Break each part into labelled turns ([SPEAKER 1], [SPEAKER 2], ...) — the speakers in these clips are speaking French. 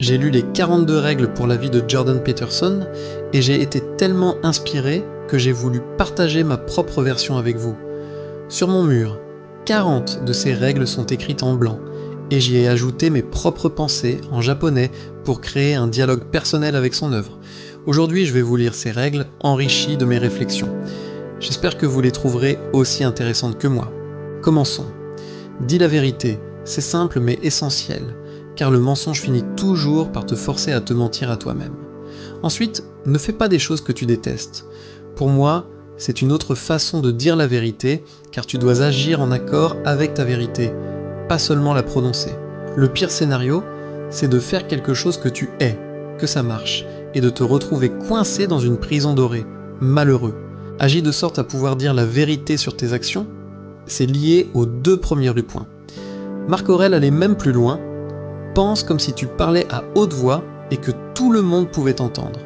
[SPEAKER 1] J'ai lu les 42 règles pour la vie de Jordan Peterson et j'ai été tellement inspiré que j'ai voulu partager ma propre version avec vous. Sur mon mur, 40 de ces règles sont écrites en blanc et j'y ai ajouté mes propres pensées en japonais pour créer un dialogue personnel avec son œuvre. Aujourd'hui, je vais vous lire ces règles enrichies de mes réflexions. J'espère que vous les trouverez aussi intéressantes que moi. Commençons. Dis la vérité, c'est simple mais essentiel, car le mensonge finit toujours par te forcer à te mentir à toi-même. Ensuite, ne fais pas des choses que tu détestes. Pour moi, c'est une autre façon de dire la vérité, car tu dois agir en accord avec ta vérité, pas seulement la prononcer. Le pire scénario, c'est de faire quelque chose que tu hais, que ça marche, et de te retrouver coincé dans une prison dorée, malheureux. Agis de sorte à pouvoir dire la vérité sur tes actions, c'est lié aux 2 premiers du point. Marc Aurèle allait même plus loin, pense comme si tu parlais à haute voix et que tout le monde pouvait t'entendre.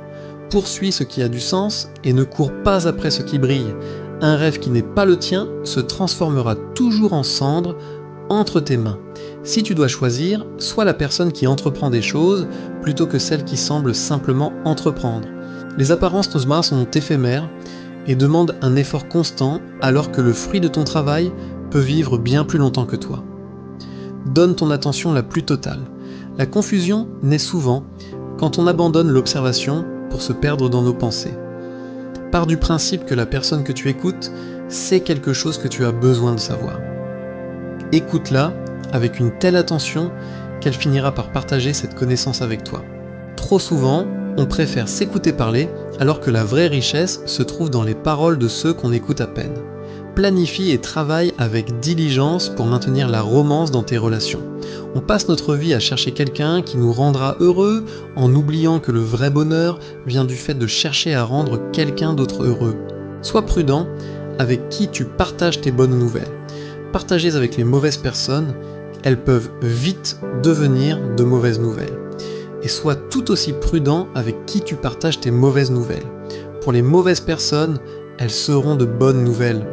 [SPEAKER 1] Poursuis ce qui a du sens et ne cours pas après ce qui brille. Un rêve qui n'est pas le tien se transformera toujours en cendre entre tes mains. Si tu dois choisir, sois la personne qui entreprend des choses plutôt que celle qui semble simplement entreprendre. Les apparences sont éphémères et demandent un effort constant alors que le fruit de ton travail peut vivre bien plus longtemps que toi. Donne ton attention la plus totale. La confusion naît souvent quand on abandonne l'observation pour se perdre dans nos pensées. Pars du principe que la personne que tu écoutes sait quelque chose que tu as besoin de savoir. Écoute-la avec une telle attention qu'elle finira par partager cette connaissance avec toi. Trop souvent, on préfère s'écouter parler alors que la vraie richesse se trouve dans les paroles de ceux qu'on écoute à peine. Planifie et travaille avec diligence pour maintenir la romance dans tes relations. On passe notre vie à chercher quelqu'un qui nous rendra heureux en oubliant que le vrai bonheur vient du fait de chercher à rendre quelqu'un d'autre heureux. Sois prudent avec qui tu partages tes bonnes nouvelles. Partagez avec les mauvaises personnes, elles peuvent vite devenir de mauvaises nouvelles. Et sois tout aussi prudent avec qui tu partages tes mauvaises nouvelles. Pour les mauvaises personnes, elles seront de bonnes nouvelles.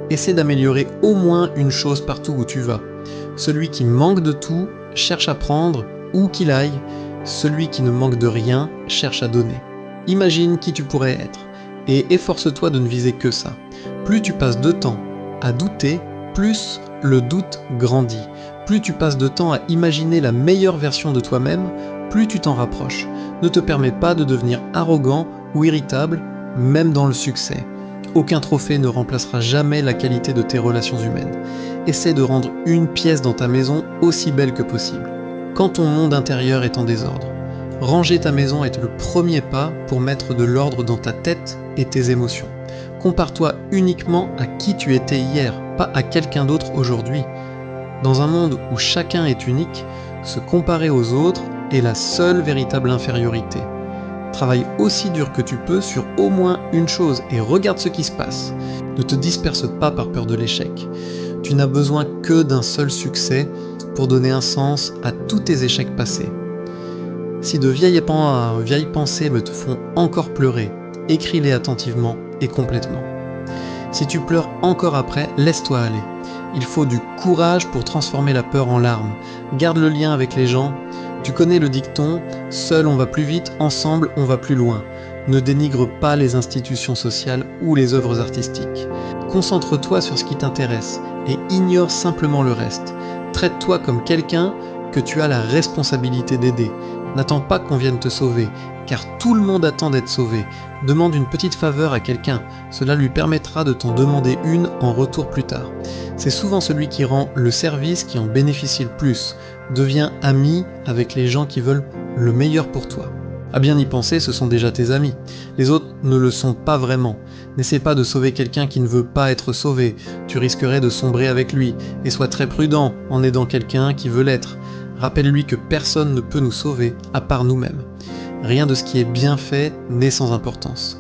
[SPEAKER 1] Essaie d'améliorer au moins une chose partout où tu vas. Celui qui manque de tout cherche à prendre où qu'il aille. Celui qui ne manque de rien cherche à donner. Imagine qui tu pourrais être et efforce-toi de ne viser que ça. Plus tu passes de temps à douter, plus le doute grandit. Plus tu passes de temps à imaginer la meilleure version de toi-même, plus tu t'en rapproches. Ne te permets pas de devenir arrogant ou irritable, même dans le succès. Aucun trophée ne remplacera jamais la qualité de tes relations humaines. Essaie de rendre une pièce dans ta maison aussi belle que possible. Quand ton monde intérieur est en désordre, ranger ta maison est le premier pas pour mettre de l'ordre dans ta tête et tes émotions. Compare-toi uniquement à qui tu étais hier, pas à quelqu'un d'autre aujourd'hui. Dans un monde où chacun est unique, se comparer aux autres est la seule véritable infériorité. Travaille aussi dur que tu peux sur au moins une chose et regarde ce qui se passe. Ne te disperse pas par peur de l'échec. Tu n'as besoin que d'un seul succès pour donner un sens à tous tes échecs passés. Si de vieilles pensées me te font encore pleurer, écris-les attentivement et complètement. Si tu pleures encore après, laisse-toi aller. Il faut du courage pour transformer la peur en larmes. Garde le lien avec les gens. Tu connais le dicton « Seul on va plus vite, ensemble on va plus loin ». Ne dénigre pas les institutions sociales ou les œuvres artistiques. Concentre-toi sur ce qui t'intéresse et ignore simplement le reste. Traite-toi comme quelqu'un que tu as la responsabilité d'aider. N'attends pas qu'on vienne te sauver, car tout le monde attend d'être sauvé. Demande une petite faveur à quelqu'un, cela lui permettra de t'en demander une en retour plus tard. C'est souvent celui qui rend le service qui en bénéficie le plus. Deviens ami avec les gens qui veulent le meilleur pour toi. À bien y penser, ce sont déjà tes amis. Les autres ne le sont pas vraiment. N'essaie pas de sauver quelqu'un qui ne veut pas être sauvé. Tu risquerais de sombrer avec lui. Et sois très prudent en aidant quelqu'un qui veut l'être. Rappelle-lui que personne ne peut nous sauver à part nous-mêmes. Rien de ce qui est bien fait n'est sans importance.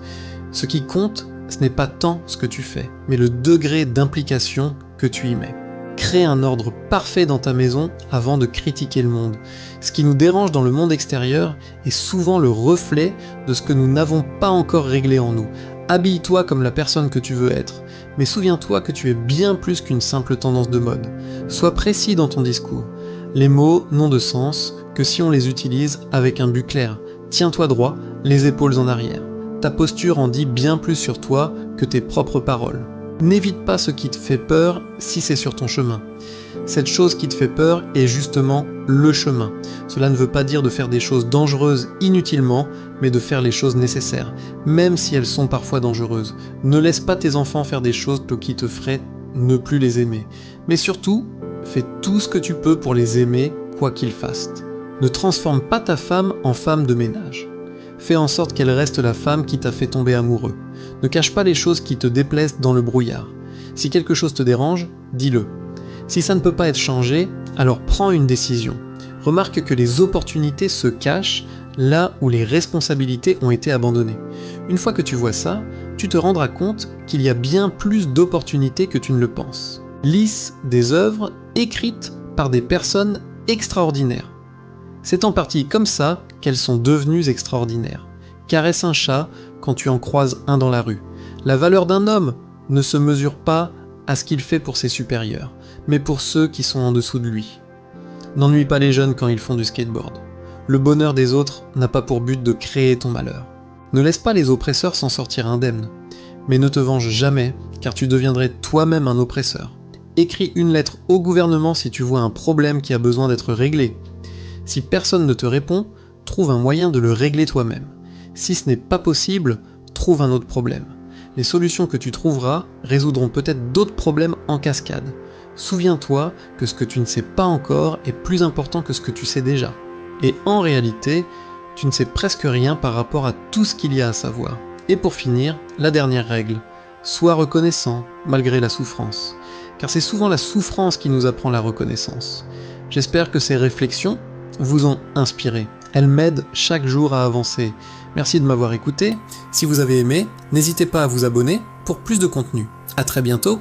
[SPEAKER 1] Ce qui compte, ce n'est pas tant ce que tu fais, mais le degré d'implication que tu y mets. Crée un ordre parfait dans ta maison avant de critiquer le monde. Ce qui nous dérange dans le monde extérieur est souvent le reflet de ce que nous n'avons pas encore réglé en nous. Habille-toi comme la personne que tu veux être, mais souviens-toi que tu es bien plus qu'une simple tendance de mode. Sois précis dans ton discours. Les mots n'ont de sens que si on les utilise avec un but clair. Tiens-toi droit, les épaules en arrière. Ta posture en dit bien plus sur toi que tes propres paroles. N'évite pas ce qui te fait peur si c'est sur ton chemin. Cette chose qui te fait peur est justement le chemin. Cela ne veut pas dire de faire des choses dangereuses inutilement, mais de faire les choses nécessaires, même si elles sont parfois dangereuses. Ne laisse pas tes enfants faire des choses qui te feraient ne plus les aimer. Mais surtout, fais tout ce que tu peux pour les aimer, quoi qu'ils fassent. Ne transforme pas ta femme en femme de ménage. Fais en sorte qu'elle reste la femme qui t'a fait tomber amoureux. Ne cache pas les choses qui te déplaisent dans le brouillard. Si quelque chose te dérange, dis-le. Si ça ne peut pas être changé, alors prends une décision. Remarque que les opportunités se cachent là où les responsabilités ont été abandonnées. Une fois que tu vois ça, tu te rendras compte qu'il y a bien plus d'opportunités que tu ne le penses. Lisse des œuvres écrites par des personnes extraordinaires. C'est en partie comme ça qu'elles sont devenues extraordinaires. Caresse un chat quand tu en croises un dans la rue. La valeur d'un homme ne se mesure pas à ce qu'il fait pour ses supérieurs, mais pour ceux qui sont en dessous de lui. N'ennuie pas les jeunes quand ils font du skateboard. Le bonheur des autres n'a pas pour but de créer ton malheur. Ne laisse pas les oppresseurs s'en sortir indemnes. Mais ne te venge jamais, car tu deviendrais toi-même un oppresseur. Écris une lettre au gouvernement si tu vois un problème qui a besoin d'être réglé. Si personne ne te répond, trouve un moyen de le régler toi-même. Si ce n'est pas possible, trouve un autre problème. Les solutions que tu trouveras résoudront peut-être d'autres problèmes en cascade. Souviens-toi que ce que tu ne sais pas encore est plus important que ce que tu sais déjà. Et en réalité, tu ne sais presque rien par rapport à tout ce qu'il y a à savoir. Et pour finir, la dernière règle. Sois reconnaissant malgré la souffrance. Car c'est souvent la souffrance qui nous apprend la reconnaissance. J'espère que ces réflexions vous ont inspiré. Elles m'aident chaque jour à avancer. Merci de m'avoir écouté. Si vous avez aimé, n'hésitez pas à vous abonner pour plus de contenu. À très bientôt.